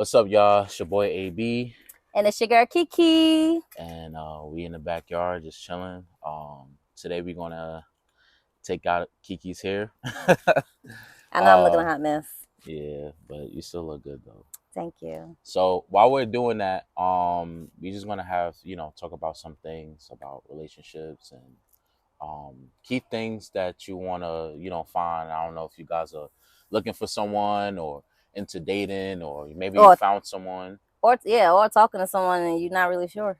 What's up, y'all? It's your boy AB, And it's your girl Kiki. and we in the backyard just chilling. Today we're gonna take out Kiki's hair. I know I'm looking uh, a hot mess. yeah, but you still look good though. Thank you. So while we're doing that, we just gonna have talk about some things about relationships and key things that you wanna find. I don't know if you guys are looking for someone or into dating, or maybe you Or found someone. or talking to someone and you're not really sure.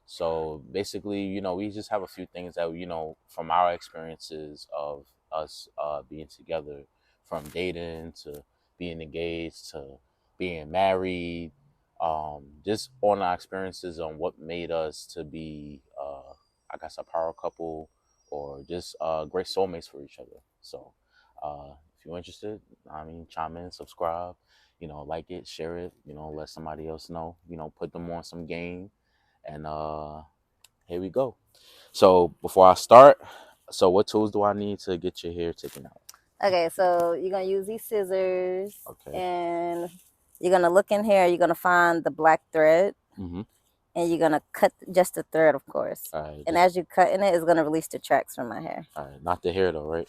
So basically, we just have a few things that, from our experiences of us being together, from dating to being engaged to being married, just on our experiences on what made us to be, I guess, a power couple or just great soulmates for each other. So if you're interested, chime in, subscribe, like it, share it, let somebody else know, put them on some game and here we go. So before I start, so what tools do I need to get your hair taken out? Okay, so you're gonna use these scissors Okay. and you're gonna look in here, you're gonna find the black thread Mm-hmm. and you're gonna cut just the thread, of course. All right. And Just as you cut in it, it's gonna release the tracks from my hair. all right. Not the hair though, right?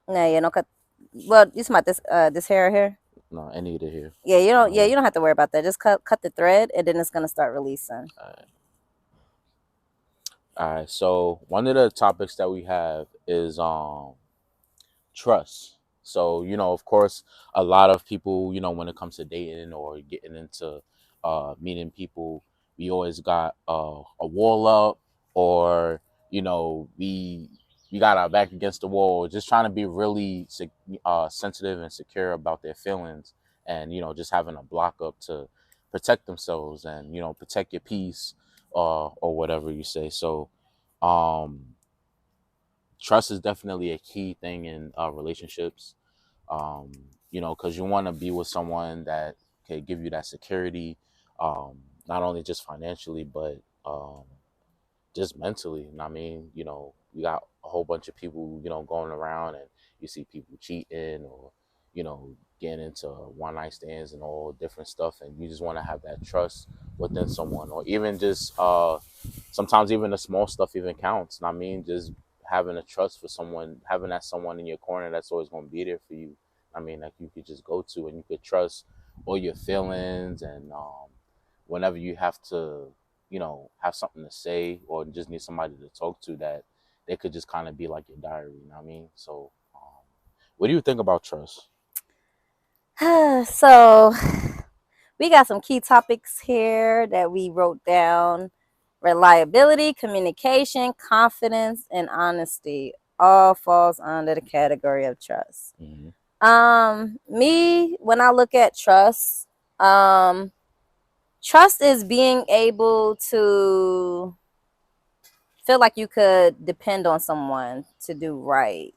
No, you don't cut. Well, you about this hair here. No, any of the hair. Yeah, you don't. No Yeah, hair. you don't have to worry about that. Just cut the thread, and then it's gonna start releasing. All right. All right. So one of the topics that we have is trust. So, of course, a lot of people, when it comes to dating or getting into meeting people, we always got a wall up, or, we got our back against the wall, just trying to be really sensitive and secure about their feelings, and, just having a block up to protect themselves and, protect your peace, or whatever you say. So, um, trust is definitely a key thing in relationships, um, because you want to be with someone that can give you that security, um, not only just financially, but just mentally. And I mean, you got a whole bunch of people, going around, and you see people cheating or, getting into one night stands and all different stuff. And you just want to have that trust within someone, or even just sometimes even the small stuff even counts. And I mean, just having a trust for someone, having that someone in your corner that's always going to be there for you. I mean, like you could just go to and you could trust all your feelings, and whenever you have to, have something to say or just need somebody to talk to, that they could just kind of be like your diary. You know what I mean? So, what do you think about trust? So we got some key topics here that we wrote down. Reliability, communication, confidence, and honesty all falls under the category of trust. Mm-hmm. Me, when I look at trust, um, trust is being able to feel like you could depend on someone to do right,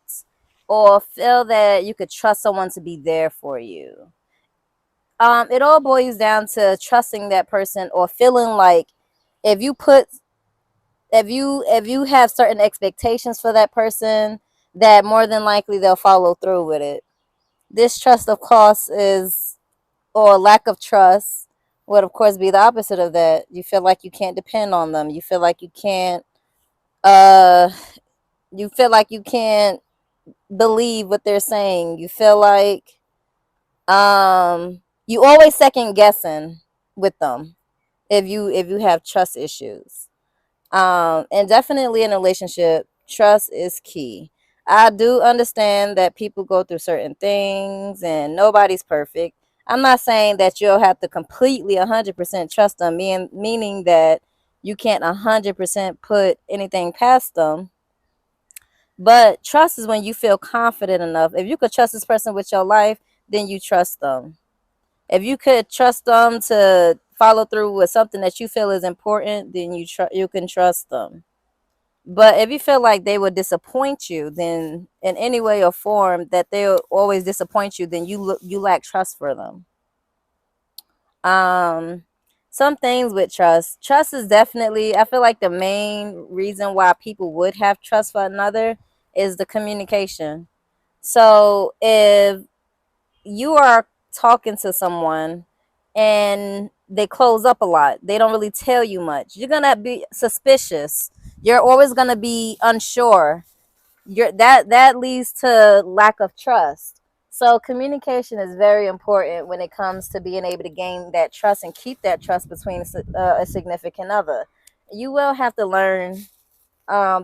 or feel that you could trust someone to be there for you. It all boils down to trusting that person, or feeling like if you put if you have certain expectations for that person, that more than likely they'll follow through with it. This trust, of course, is or lack of trust would of course be the opposite of that. You feel like you can't depend on them. You feel like uh you feel like you can't believe what they're saying. You feel like you always second guessing with them if you have trust issues. And definitely in a relationship, trust is key. I do understand that people go through certain things and nobody's perfect. I'm not saying that you'll have to completely 100% trust them, meaning that you can't 100% put anything past them. But trust is when you feel confident enough. If you could trust this person with your life, then you trust them. If you could trust them to follow through with something that you feel is important, then you can trust them. But if you feel like they would disappoint you, then in any way or form that they'll always disappoint you, then you lack trust for them. Um, some things with trust. Trust is definitely, I feel like the main reason why people would have trust for another is the communication. So if you are talking to someone and they close up a lot. They don't really tell you much. You're gonna be suspicious. You're always gonna be unsure. That leads to lack of trust. So communication is very important when it comes to being able to gain that trust and keep that trust between a significant other. You will have to learn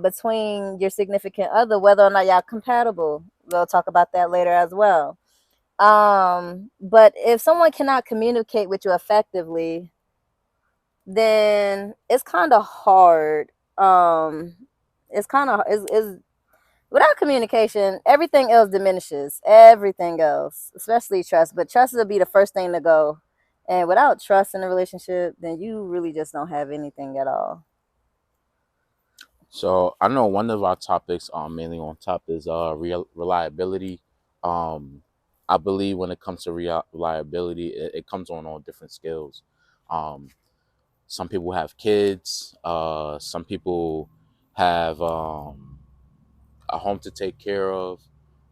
between your significant other whether or not y'all compatible. We'll talk about that later as well. But if someone cannot communicate with you effectively, then it's kind of hard. It's kind of is without communication, everything else diminishes. Everything else, especially trust. But trust will be the first thing to go. And without trust in a relationship, then you really just don't have anything at all. So I know one of our topics, mainly on top is reliability. Um, I believe when it comes to reliability, it comes on all different scales. Um, some people have kids. Some people have a home to take care of,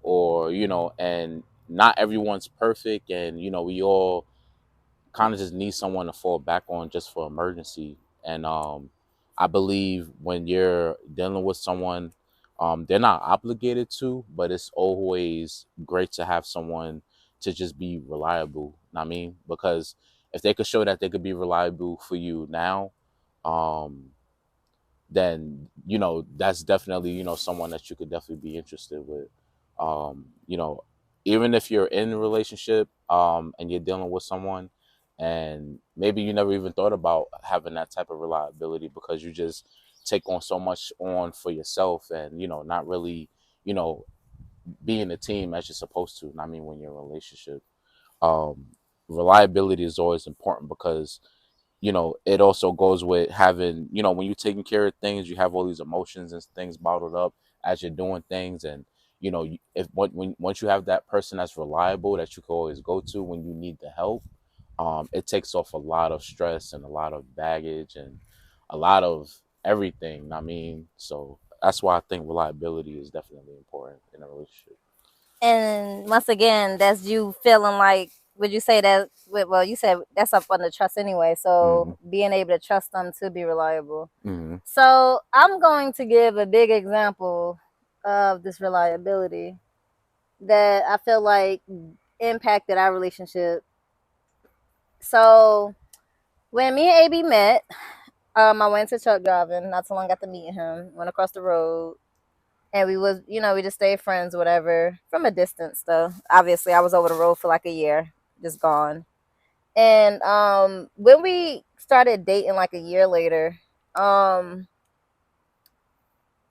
or and not everyone's perfect, and we all kind of just need someone to fall back on just for emergency. And I believe when you're dealing with someone, they're not obligated to, but it's always great to have someone to just be reliable. I mean, because if they could show that they could be reliable for you now, um, then that's definitely someone that you could definitely be interested with. um you know Even if you're in a relationship, and you're dealing with someone, and maybe you never even thought about having that type of reliability because you just take on so much on for yourself, and not really you know being a team as you're supposed to. I mean, when you're in a relationship, um reliability is always important, because it also goes with having, when you're taking care of things, you have all these emotions and things bottled up as you're doing things. And, if once you have that person that's reliable that you can always go to when you need the help, it takes off a lot of stress and a lot of baggage and a lot of everything. I mean, so that's why I think reliability is definitely important in a relationship. And once again, that's you feeling like, would you say that, well, you said that's up on the trust anyway. Hmm. So being able to trust them to be reliable. Hmm. So I'm going to give a big example of this reliability that I feel like impacted our relationship. So when me and AB met, I went to truck driving. Not so long after meeting him, went across the road, and we just stayed friends, whatever, from a distance. Though obviously, I was over the road for like a year, just gone. And when we started dating, like a year later, um,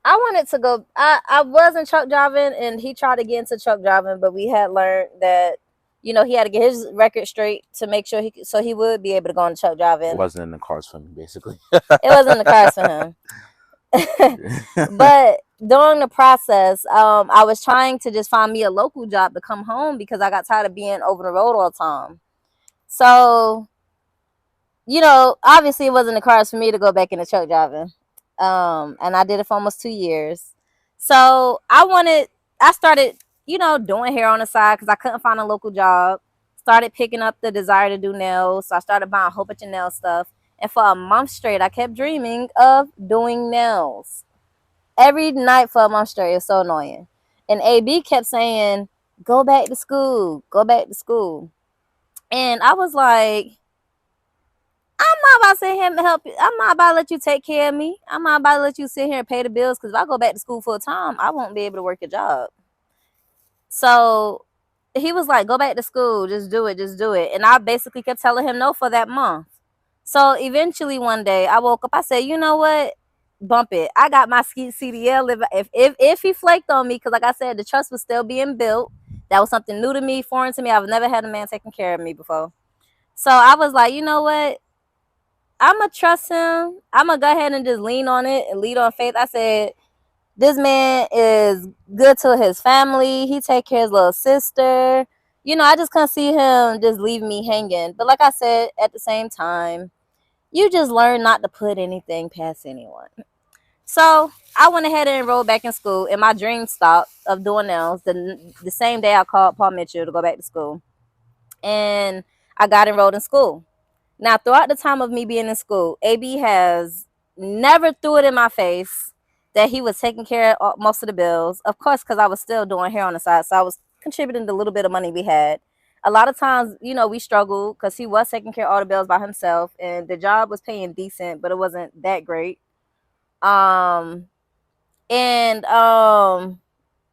I wanted to go. I wasn't truck driving, and he tried to get into truck driving, but we had learned that he had to get his record straight to make sure so he would be able to go into truck It driving. wasn't in the cards for me, basically. It wasn't in the cards for him. But during the process, I was trying to just find me a local job to come home because I got tired of being over the road all the time. So, obviously it wasn't the cards for me to go back into truck driving. And I did it for almost 2 years. So I started, doing hair on the side because I couldn't find a local job. Started picking up the desire to do nails. So I started buying a whole bunch of nail stuff. And for a month straight, I kept dreaming of doing nails every night for a month straight. It's so annoying. And AB kept saying, "Go back to school, go back to school." And I was like, I'm not about to sit here and help you. I'm not about to let you take care of me. I'm not about to let you sit here and pay the bills because if I go back to school full time, I won't be able to work a job. So he was like, "Go back to school, just do it, just do it." And I basically kept telling him no for that month. So eventually one day I woke up, I said, "You know what? Bump it. I got my CDL. If he flaked on me, because like I said, the trust was still being built. That was something new to me, foreign to me. I've never had a man taking care of me before. So I was like, you know what? I'ma trust him. I'ma go ahead and just lean on it and lead on faith. I said, this man is good to his family. He take care of his little sister. I just couldn't see him just leaving me hanging. But like I said, at the same time, you just learn not to put anything past anyone. So I went ahead and enrolled back in school, and my dream stopped of doing nails the same day I called Paul Mitchell to go back to school. And I got enrolled in school. Now, throughout the time of me being in school, AB has never threw it in my face that he was taking care of most of the bills. Of course, because I was still doing hair on the side, so I was contributing the little bit of money we had. A lot of times, we struggled because he was taking care of all the bills by himself, and the job was paying decent, but it wasn't that great. Um, and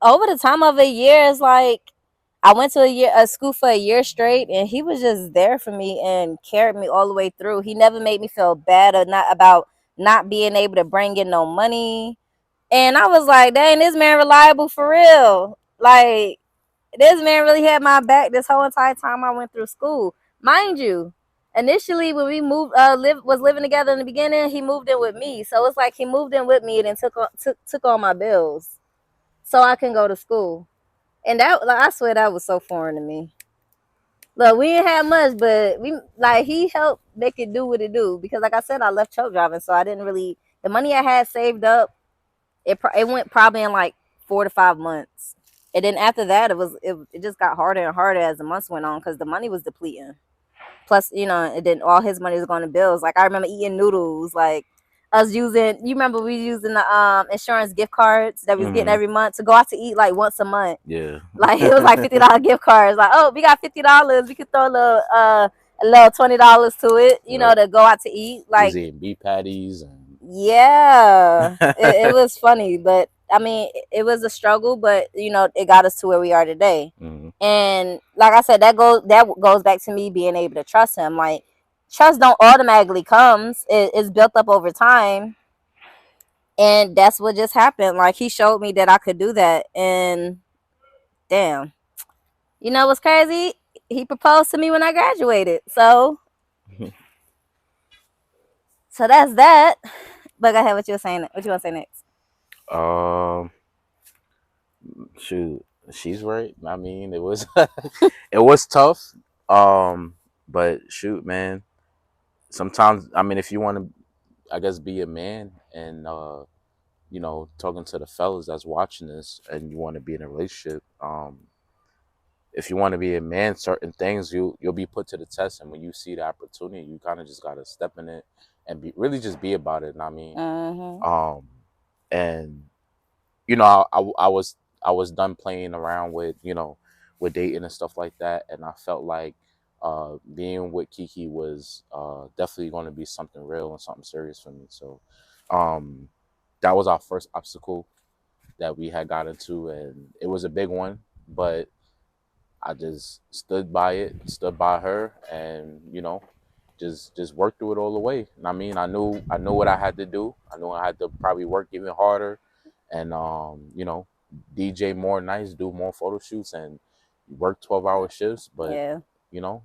over the time of a year, it's like I went to a school for a year straight, and he was just there for me and carried me all the way through. He never made me feel bad or not about not being able to bring in no money. And I was like, dang, this man reliable for real. Like, this man really had my back this whole entire time I went through school. Mind you, initially when we moved, was living together in the beginning, he moved in with me. So it's like he moved in with me and then took all my bills so I can go to school. And that, like, I swear that was so foreign to me. Look, we didn't have much, but he helped make it do what it do. Because like I said, I left truck driving, so I didn't really the money I had saved up. It went probably in like 4 to 5 months, and then after that, it just got harder and harder as the months went on because the money was depleting. Plus, and then all his money was going to bills. Like I remember eating noodles, like us using. You remember we using the insurance gift cards that we was getting Hmm. every month to go out to eat like once a month. Yeah. Like it was like $50 gift cards. Like, oh, we got $50. We could throw a little $20 to it, Yep. to go out to eat. We was Like, eating beef patties and yeah, it was funny, but I mean, it was a struggle, but it got us to where we are today. hmm. And like I said, that goes back to me being able to trust him. Like, trust don't automatically comes; it's built up over time, and that's what just happened. Like he showed me that I could do that, and damn. You know what's crazy? He proposed to me when I graduated. So that's that. But go ahead, what you were saying? What you want to say next? um, shoot, she's right. I mean, it was it was tough. Um, but shoot, man. Sometimes, I mean, if you want to, I guess, be a man and talking to the fellas that's watching this, and you want to be in a relationship, if you want to be a man, certain things you'll be put to the test, and when you see the opportunity, you kind of just gotta step in it and be really just be about it. And I mean, Mm-hmm. um, and I was done playing around with with dating and stuff like that, and I felt like being with Kiki was definitely going to be something real and something serious for me. So um, that was our first obstacle that we had got into, and it was a big one, but I just stood by it, stood by her, and just worked through it all the way. And I mean, I knew what I had to do. I knew I had to probably work even harder, and DJ more nights, do more photo shoots, and work 12-hour shifts. But Yeah. you know,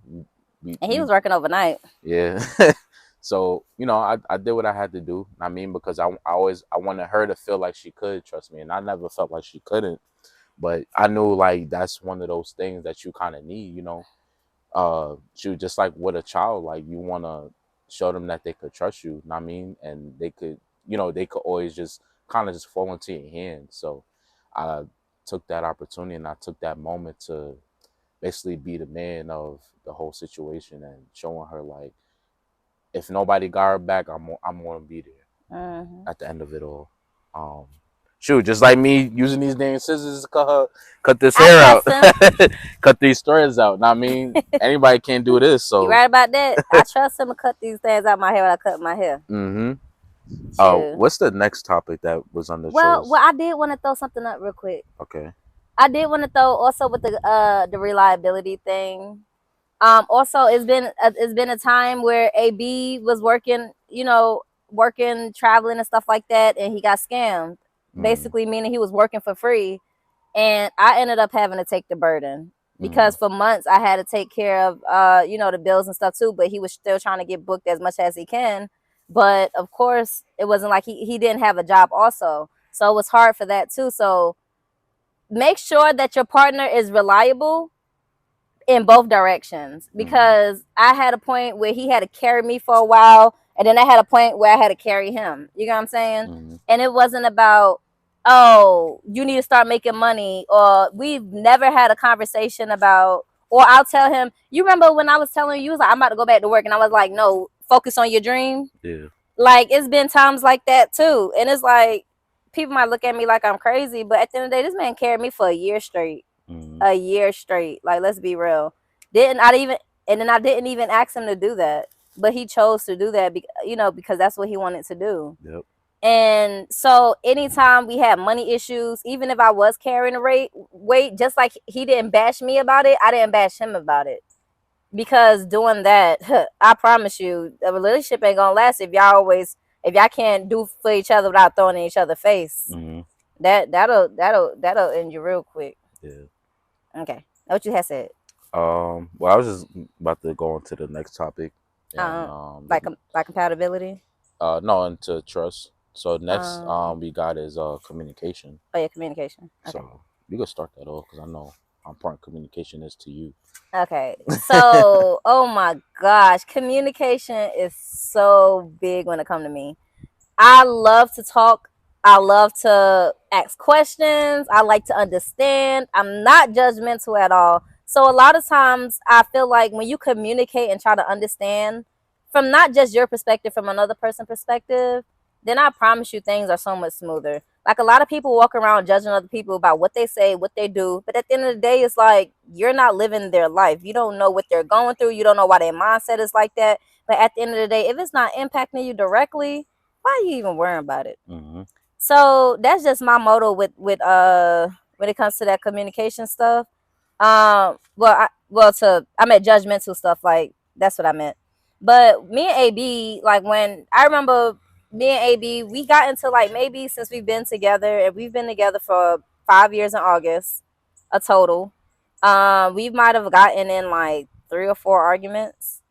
we, And he we was working overnight. yeah. So I did what I had to do. I mean, because I wanted her to feel like she could trust me, and I never felt like she couldn't. But I knew like that's one of those things that you kind of need. Shoot, just like with a child, like you want to show them that they could trust you. Know what I mean, and they could always just kind of just fall into your hands. So I took that opportunity and I took that moment to basically be the man of the whole situation and showing her like if nobody got her back, I'm gonna be there Mm-hmm. at the end of it all. Um, Shoot, just like me using these damn scissors to cut this I hair out, trust him. cut these threads out. Now, I mean, anybody can do this. You So, right about that. I trust him to cut these things out my hair when I cut my hair. hmm True. what's the next topic that was on the Well, choice? I did want to throw something up real quick. Okay. I did want to throw also with the reliability thing. Also, it's been a time where AB was working, working, traveling and stuff like that, and he got scammed. Mm, Basically, meaning he was working for free, and I ended up having to take the burden because mm, for months I had to take care of, the bills and stuff too. But he was still trying to get booked as much as he can. But of course, it wasn't like he didn't have a job also, so it was hard for that too. So make sure that your partner is reliable in both directions, mm, because I had a point where he had to carry me for a while, and then I had a point where I had to carry him. You know what I'm saying? mm, And it wasn't about, oh, you need to start making money, or we've never had a conversation about, Or I'll tell him, you remember when I was telling you, you was like, I'm about to go back to work, and I was like, no, focus on your dream. Yeah. Like, it's been times like that too, and it's like people might look at me like I'm crazy, but at the end of the day, this man carried me for a year straight. Mm-hmm. A year straight. Like, let's be real. Didn't I even and then I didn't even ask him to do that, but he chose to do that, because that's what he wanted to do. Yep. And so anytime we had money issues, even if I was carrying a weight, just like he didn't bash me about it, I didn't bash him about it. Because doing that, I promise you, the relationship ain't gonna last if y'all can't do for each other without throwing in each other's face. Mm-hmm. That'll end you real quick. Yeah. Okay. What you had said. Well, I was just about to go on to the next topic, and Um like compatibility. no, into trust. So next, Um we got is communication. oh yeah, communication. Okay. So you can start that off because I know how important communication is to you. Okay. So, oh my gosh, communication is so big when it comes to me. I love to talk. I love to ask questions. I like to understand. I'm not judgmental at all. So a lot of times I feel like when you communicate and try to understand from not just your perspective, from another person's perspective, then I promise you things are so much smoother. Like, a lot of people walk around judging other people about what they say, what they do, but at the end of the day, it's like you're not living their life. You don't know what they're going through. You don't know why their mindset is like that. But at the end of the day, if it's not impacting you directly, why are you even worrying about it? Mm-hmm. So that's just my motto with when it comes to that communication stuff. I meant judgmental stuff, like that's what I meant. But me and AB, like, when I remember me and AB, we got into, like, maybe since we've been together, and we've been together for 5 years in August, a total. We might have gotten in like 3 or 4 arguments,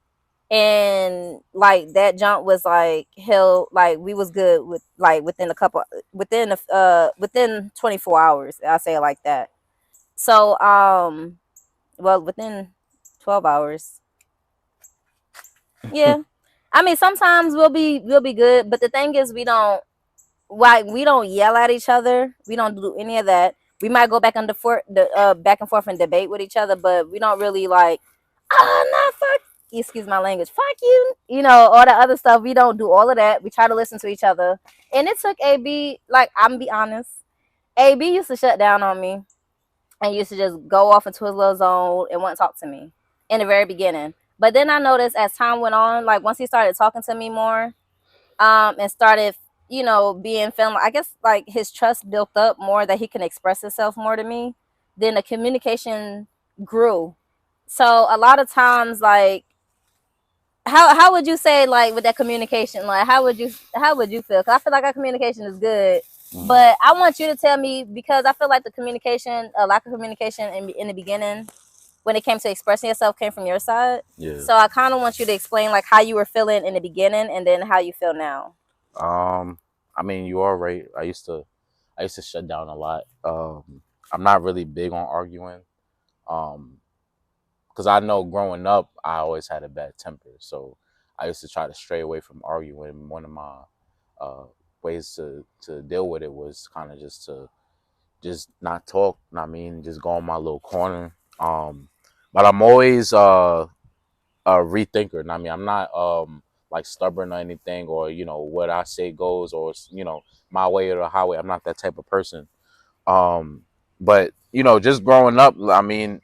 and like that jump was like hell, like we was good with, like, within 24 hours, I'll say it like that. So well, within 12 hours. Yeah. I mean, sometimes we'll be good, but the thing is, we don't yell at each other. We don't do any of that. We might go back and forth and debate with each other, but we don't really, like, no, fuck, excuse my language, fuck you, all the other stuff. We don't do all of that. We try to listen to each other. And it took AB, like, I'm gonna be honest, AB used to shut down on me and used to just go off into his little zone and wouldn't talk to me in the very beginning. But then I noticed as time went on, like, once he started talking to me more, and started, being feeling, I guess, like, his trust built up more, that he can express himself more to me, then the communication grew. So a lot of times, like, how would you say, like, with that communication, like, how would you feel? Because I feel like our communication is good, Mm-hmm. but I want you to tell me, because I feel like the communication, a lack of communication in the beginning, when it came to expressing yourself, came from your side. Yeah. So I kind of want you to explain, like, how you were feeling in the beginning, and then how you feel now. Um, I mean, you are right. I used to shut down a lot. I'm not really big on arguing. Um, because I know growing up, I always had a bad temper, so I used to try to stray away from arguing. One of my uh ways to deal with it was kind of just not talk. I mean, just go in my little corner. But I'm always a rethinker. I mean, I'm not like stubborn or anything, or what I say goes, or my way or the highway. I'm not that type of person. But just growing up, I mean,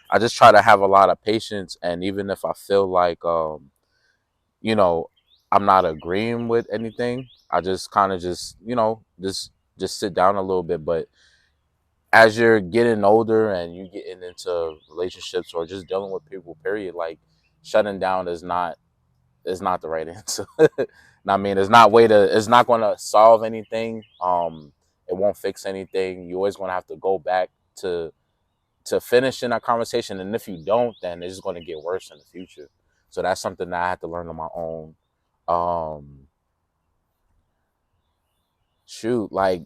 I just try to have a lot of patience, and even if I feel like you know I'm not agreeing with anything, I just kind of just sit down a little bit. But as you're getting older and you getting into relationships or just dealing with people, period, like shutting down is not the right answer. I mean, it's not going to solve anything. It won't fix anything. You always going to have to go back to finishing a conversation, and if you don't, then it's just going to get worse in the future. So that's something that I had to learn on my own. Um, Shoot, like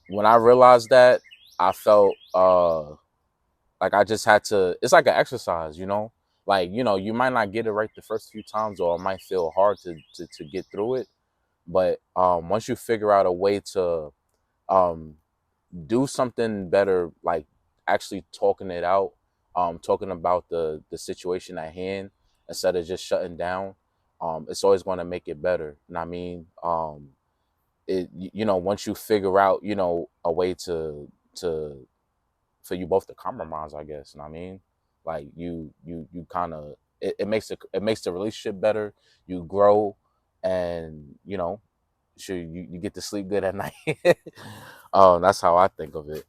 when I realized that, I felt like I just had to. It's like an exercise, like you might not get it right the first few times, or it might feel hard to get through it. But once you figure out a way to um, do something better, like actually talking it out, talking about the situation at hand instead of just shutting down, it's always going to make it better. And I mean, once you figure out, a way to for you both to compromise, I guess. And I mean, like you kind of it makes the relationship better. You grow, and sure you get to sleep good at night. That's how I think of it.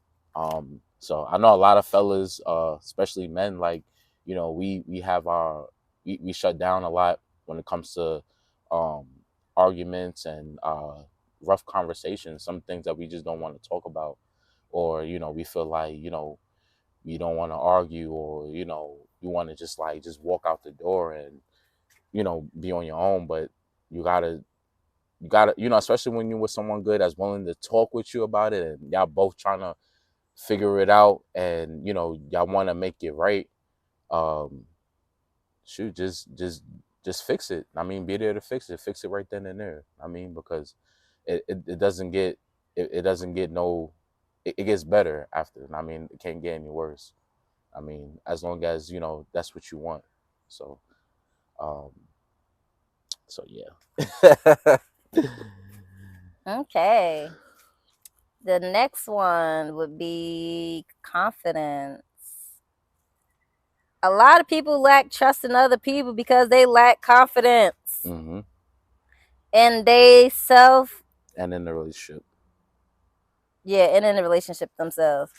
So I know a lot of fellas, especially men, like we have we shut down a lot when it comes to um arguments and rough conversations, some things that we just don't want to talk about, or we feel like we don't want to argue, or you want to just walk out the door and be on your own. But you gotta especially when you're with someone good that's willing to talk with you about it, and y'all both trying to figure it out, and y'all want to make it right. um Shoot, just fix it. I mean, be there to fix it right then and there. I mean, because it doesn't get it doesn't get no it gets better after. I mean, it can't get any worse. I mean, as long as that's what you want. So um yeah. Okay. The next one would be confidence. A lot of people lack trust in other people because they lack confidence Hmm. and they self, And in the relationship. yeah, and in the relationship themselves.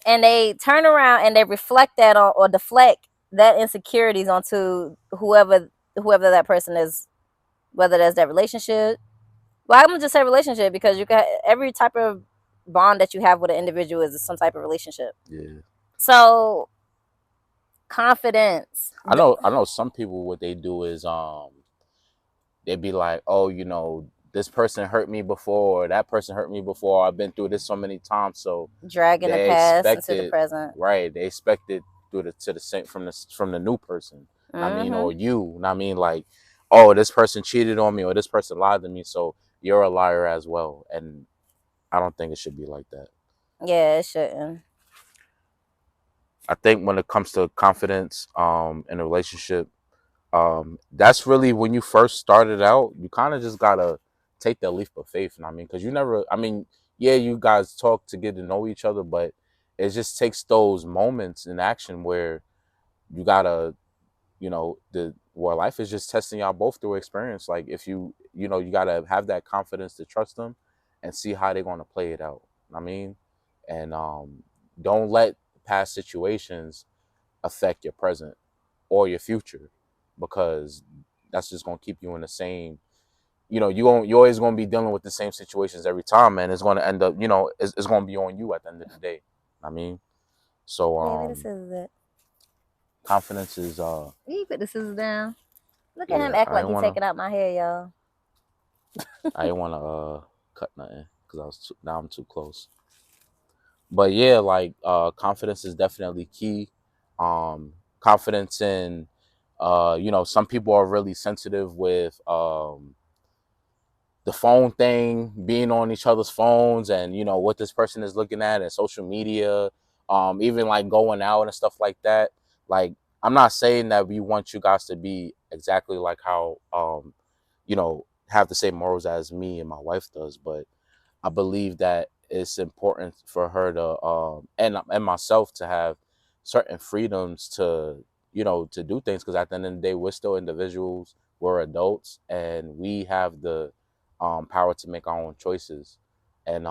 And they turn around and they reflect that on or deflect that insecurities onto whoever that person is, whether that's that relationship. Well, I'm gonna just say relationship because you got every type of bond that you have with an individual is some type of relationship. Yeah. So confidence. I know some people, what they do is they'd be like, oh, this person hurt me before, or that person hurt me before. I've been through this so many times, so Dragging the they past expect into the it, present. right? They expect it through to the same from the new person. I mean, Mm-hmm. or you. I mean, like, oh, this person cheated on me, or this person lied to me, so you're a liar as well. And I don't think it should be like that. Yeah, it shouldn't. I think when it comes to confidence, in a relationship, that's really when you first started out. You kind of just gotta take that leap of faith. And I mean, because you never, I mean, yeah, you guys talk to get to know each other, but it just takes those moments in action where you gotta, the where life is just testing y'all both through experience. Like, if you gotta have that confidence to trust them and see how they're gonna play it out. I mean, and don't let past situations affect your present or your future, because that's just gonna keep you in the same. You're always gonna be dealing with the same situations every time, and it's gonna end up. It's gonna be on you at the end of the day. I mean, so Yeah, where the scissors at? confidence is You put the scissors down. Look at him yeah. act like he taking out my hair, y'all. I didn't wanna cut nothing because now I'm too close. But yeah, like confidence is definitely key. Confidence in some people are really sensitive with the phone thing, being on each other's phones, and what this person is looking at and social media, even like going out and stuff like that. Like, I'm not saying that we want you guys to be exactly like how have the same morals as me and my wife does, but I believe that it's important for her to and myself to have certain freedoms to to do things, because at the end of the day we're still individuals, we're adults, and we have the power to make our own choices. And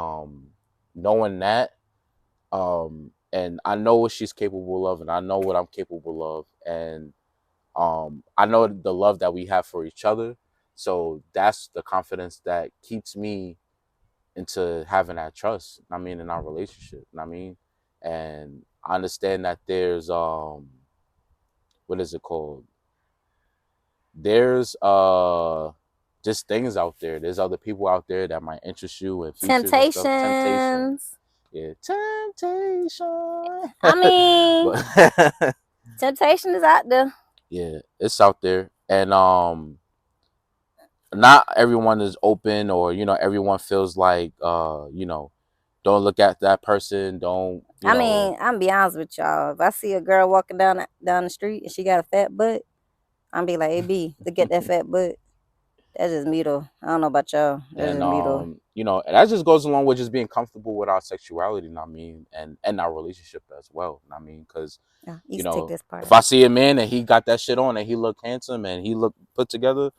knowing that, and I know what she's capable of, and I know what I'm capable of, and I know the love that we have for each other. So that's the confidence that keeps me into having that trust. I mean, in our relationship. I mean, and I understand that there's what is it called? There's just things out there. There's other people out there that might interest you in features and stuff. Temptation. Temptations. Yeah, temptation. I mean, But temptation is out there. yeah, it's out there. And not everyone is open, or everyone feels like don't look at that person. Don't, you I know. mean, I'm be honest with y'all. If I see a girl walking down the street and she got a fat butt, I'm be like, "Hey B, look at that fat butt." That's just me though. I don't know about y'all. That's And just me though. you know, and that just goes along with just being comfortable with our sexuality, you know what I mean, and our relationship as well, you know what I mean, because Yeah, you you can take know, this part if out. I see a man and he got that shit on and he look handsome and he look put together,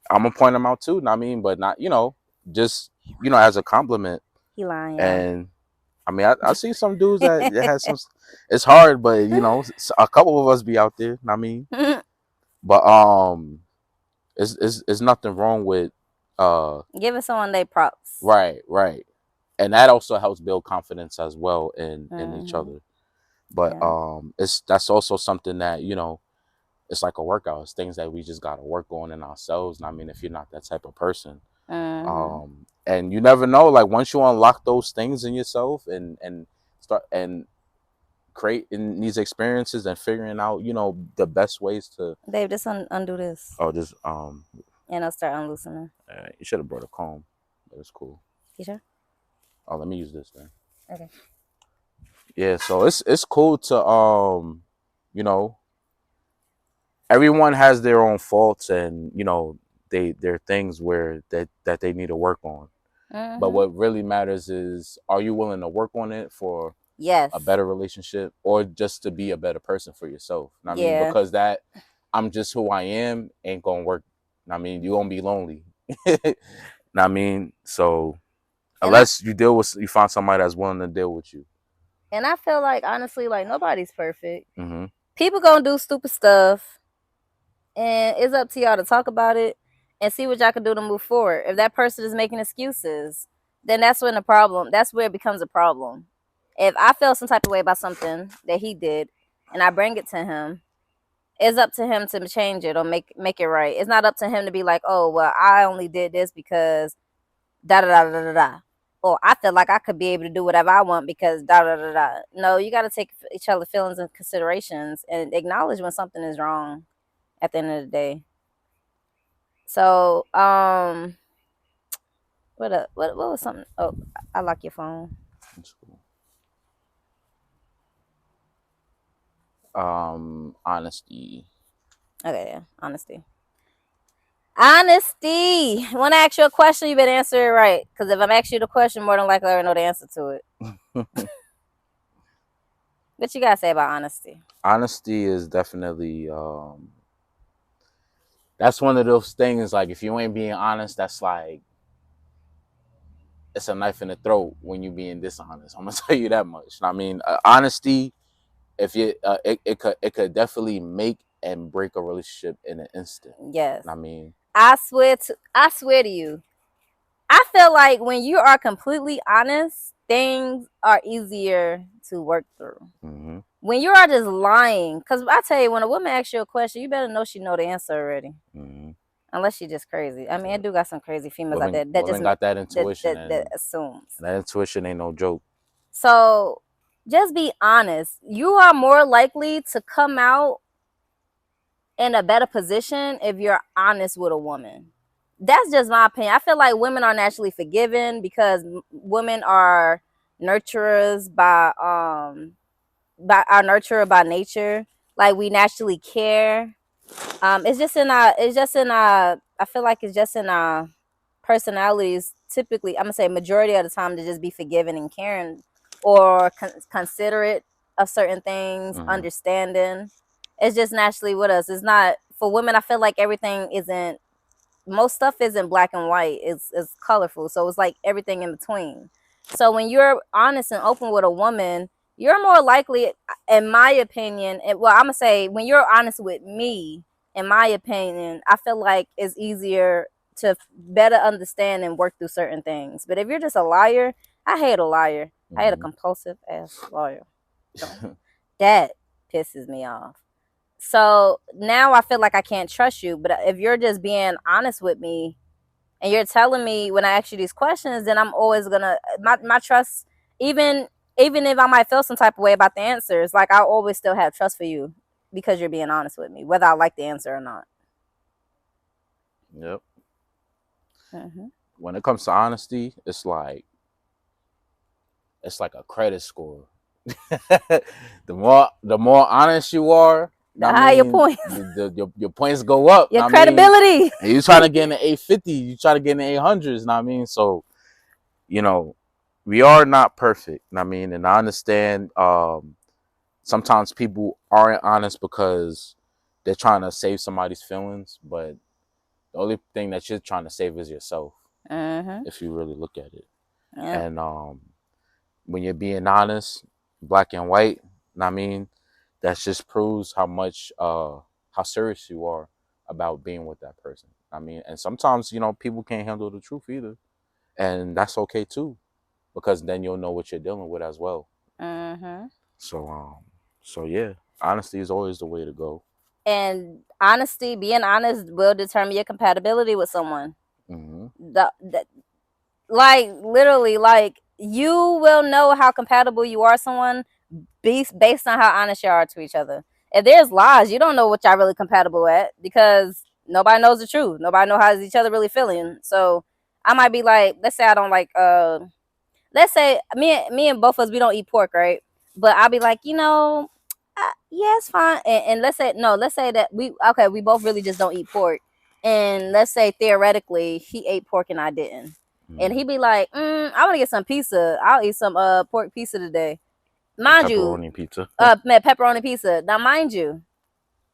I'm gonna point him out too, you know what I mean, but not, you know, just, you know, as a compliment. He lying, y'all. And I mean, I see some dudes that has some. It's hard, but you know, a couple of us be out there, you know what I mean, but it's nothing wrong with Giving someone they props. right, right, and that also helps build confidence as well in each Hmm. other. But Yeah. it's that's also something that, you know, it's like a workout. It's things that we just gotta work on in ourselves. And I mean, if you're not that type of person, Hmm. and you never know, like once you unlock those things in yourself and start and creating these experiences and figuring out, you know, the best ways to. Babe, just undo this. Oh, this And I'll start unloosening. you should have brought a comb, but it's cool. You sure? Oh, let me use this then. Okay. Yeah, so it's cool to you know, everyone has their own faults, and you know, there are things where that they need to work on. But Hmm. what really matters is, are you willing to work on it for a Yes. better relationship, or just to be a better person for yourself? I mean, Yeah. because that I'm just who I am ain't gonna work. I mean, you're gonna be lonely. I mean, so And I unless you find somebody that's willing to deal with you. and I feel like honestly, like nobody's perfect. Hmm. People gonna do stupid stuff, and it's up to y'all to talk about it and see what y'all can do to move forward. If that person is making excuses, then that's when the problem. That's where it becomes a problem. If I feel some type of way about something that he did, and I bring it to him, it's up to him to change it or make it right. It's not up to him to be like, oh well, I only did this because da da da da da da. Or I feel like I could be able to do whatever I want because da da da da. No, you got to take each other's feelings and considerations and acknowledge when something is wrong. At the end of the day. So, what was something? Oh, I like your phone. Honesty. Okay, yeah, honesty. Honesty. When I ask you a question, you better answer it right. Because if I'm asking you the question, more than likely I already know the answer to it. What you gotta say about honesty? Honesty is definitely that's one of those things, like if you ain't being honest, that's like it's a knife in the throat when you being dishonest. I'm gonna tell you that much. I mean, honesty, if you it could definitely make and break a relationship in an instant. Yes, I mean, I swear to you. I feel like when you are completely honest, things are easier to work through. hmm When you are just lying, because I tell you, when a woman asks you a question, you better know she know the answer already. hmm Unless she just crazy. I mean, I yeah. do got some crazy females out Women there that just women got that that intuition, that, that and assumes. that intuition ain't no joke. So just be honest. You are more likely to come out in a better position if you're honest with a woman. That's just my opinion. I feel like women are naturally forgiving because women are nurturers by our nurturer by nature. Like we naturally care. It's just in our I feel like it's just in our personalities typically. I'm gonna say majority of the time to just be forgiving and caring or considerate of certain things, Hmm. understanding. It's just naturally with us. It's not for women. I feel like everything isn't most stuff isn't black and white. It's colorful. So it's like everything in between. So when you're honest and open with a woman, you're more likely, in my opinion, well, I'm gonna say when you're honest with me, in my opinion, I feel like it's easier to better understand and work through certain things. But if you're just a liar, I hate a liar. I hate a Hmm. compulsive ass liar. That pisses me off. So now I feel like I can't trust you. But if you're just being honest with me and you're telling me when I ask you these questions, then I'm always gonna my trust, even even if I might feel some type of way about the answers, like I always still have trust for you because you're being honest with me, whether I like the answer or not. Yep. Hmm. When it comes to honesty, it's like it's like a credit score. The more honest you are, The I higher mean, points, your points go up. your I mean, credibility. and you trying to get in the 850, you try to get in the 800s. I mean, so you know, we are not perfect. I mean, and I understand. Sometimes people aren't honest because they're trying to save somebody's feelings, but the only thing that you're trying to save is yourself. Mm-hmm. If you really look at it, Yeah. and when you're being honest, black and white, I mean, that just proves how serious you are about being with that person. I mean, and sometimes people can't handle the truth either, and that's okay too, because then you'll know what you're dealing with as well. Mm-hmm. So so yeah, honesty is always the way to go. And honesty, being honest, will determine your compatibility with someone. Hmm. The like literally, like you will know how compatible you are someone based on how honest you are to each other. If there's lies, you don't know what y'all really compatible at because nobody knows the truth. Nobody know how each other really feeling. So I might be like, let's say I don't like let's say me and both of us, we don't eat pork, right? But I'll be like, yeah, it's fine. And let's say no, let's say that we both really just don't eat pork, and let's say theoretically he ate pork and I didn't, and Hmm. he'd be like, I want to get some pizza. I'll eat some pork pizza today, The mind you. pepperoni pizza. Man, pepperoni pizza. Now, mind you,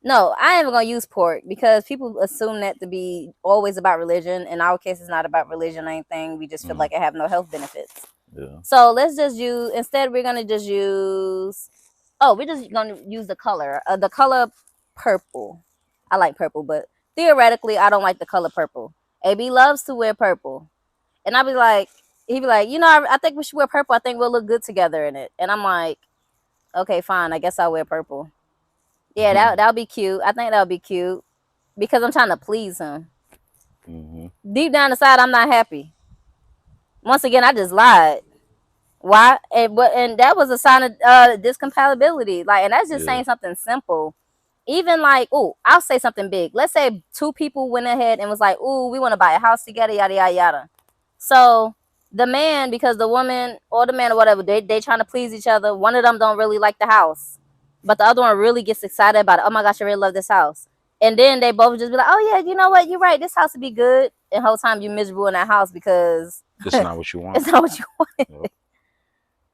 no, I ain't even gonna use pork because people assume that to be always about religion. In our case, it's not about religion or anything. We just feel Mm, like it have no health benefits. yeah. So let's just use instead. We're gonna just use. Oh, we're just gonna use the color purple. I like purple, but theoretically, I don't like the color purple. AB loves to wear purple, and I'll be like, he'd be like, I think we should wear purple. I think we'll look good together in it. And I'm like, okay, fine. I guess I'll wear purple. Yeah, that'll be cute. I think that'll be cute because I'm trying to please him. Hmm. Deep down inside, I'm not happy. Once again, I just lied. Why? And that was a sign of discompatibility. Like, and that's just Yeah. saying something simple. Even like, oh, I'll say something big. Let's say two people went ahead and was like, oh, we want to buy a house together, yada yada yada. So the man, because the woman or the man or whatever, they trying to please each other. One of them don't really like the house, but the other one really gets excited about it. Oh my gosh, I really love this house. And then they both just be like, oh yeah, you know what? You're right. This house would be good. And the whole time you miserable in that house because It's not what you want. it's not what you want. Yep.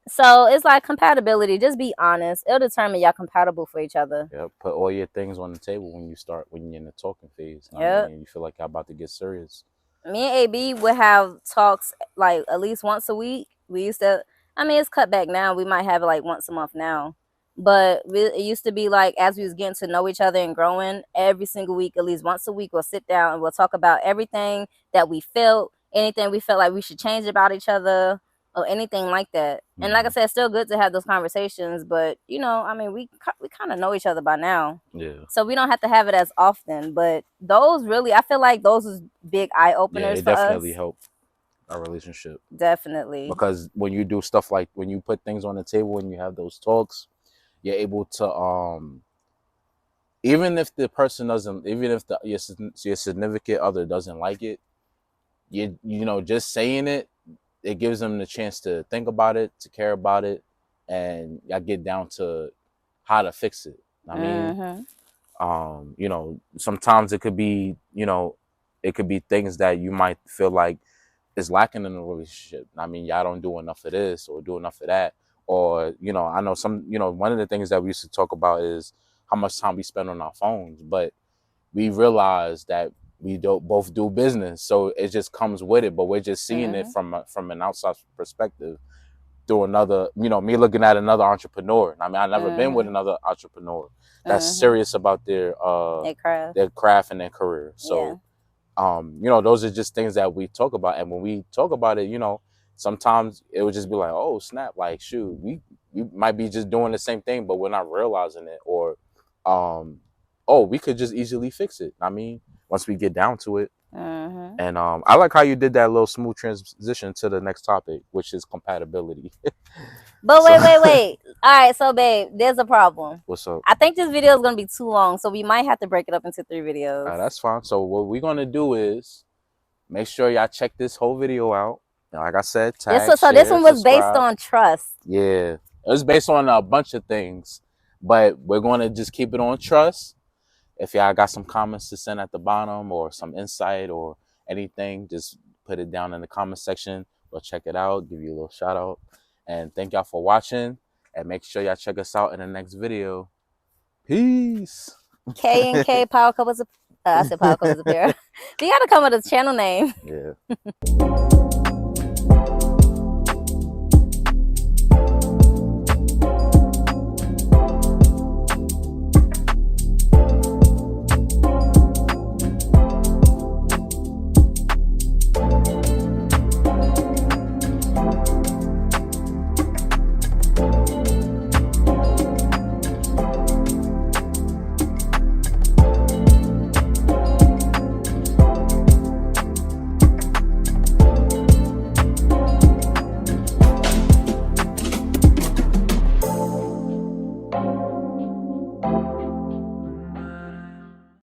So it's like compatibility. Just be honest. It'll determine y'all compatible for each other. Yep. Put all your things on the table when you're in the talking phase. I Yep. mean, you feel like you're about to get serious. Me and AB would have talks like at least once a week. We used to. I mean, it's cut back now. We might have it like once a month now. But it used to be like as we was getting to know each other and growing, every single week, at least once a week, we'll sit down and we'll talk about everything that we felt, anything we felt like we should change about each other, or anything like that. And like I Hmm. said, it's still good to have those conversations. But I mean, we kind of know each other by now, Yeah. so we don't have to have it as often. But those really, I feel like those was big eye Yeah. openers It for definitely us. helped our relationship Definitely. because when you do stuff like when you put things on the table and you have those talks, you're able to even if the person doesn't, even if your significant other doesn't like it, just saying it, it gives them the chance to think about it, to care about it, and I get down to how to fix it. I mean, Mm-hmm. sometimes it could be things that you might feel like is lacking in a relationship. I mean, y'all don't do enough of this or do enough of that. Or, I know one of the things that we used to talk about is how much time we spend on our phones, but we realize that we don't both do business. So it just comes with it, but we're just seeing it Mm-hmm. from an outside perspective through another, me looking at another entrepreneur. I mean, I've never been with Mm-hmm. another entrepreneur that's Mm-hmm. serious about It craft. their craft and their career. Yeah. So those are just things that we talk about. And when we talk about it, sometimes it would just be like, oh snap, like shoot, we might be just doing the same thing, but we're not realizing it. Or oh, we could just easily fix it. I mean, once we get down to it. Mm-hmm. And I like how you did that little smooth transition to the next topic, which is compatibility. But So wait. All right, so babe, there's a problem. what's up? I think this video is gonna be too long, so we might have to break it up into 3 videos. That's fine. So what we're gonna do is make sure y'all check this whole video out. And like I said, This tag, was so. This share, one was based subscribe. on trust. Yeah, it was based on a bunch of things, but we're going to just keep it on trust. If y'all got some comments to send at the bottom or some insight or anything, just put it down in the comment section. We'll check it out, give you a little shout out. And thank y'all for watching. And make sure y'all check us out in the next video. Peace. K and K power couples. I said power couples appear. You got to come with a channel name. Yeah.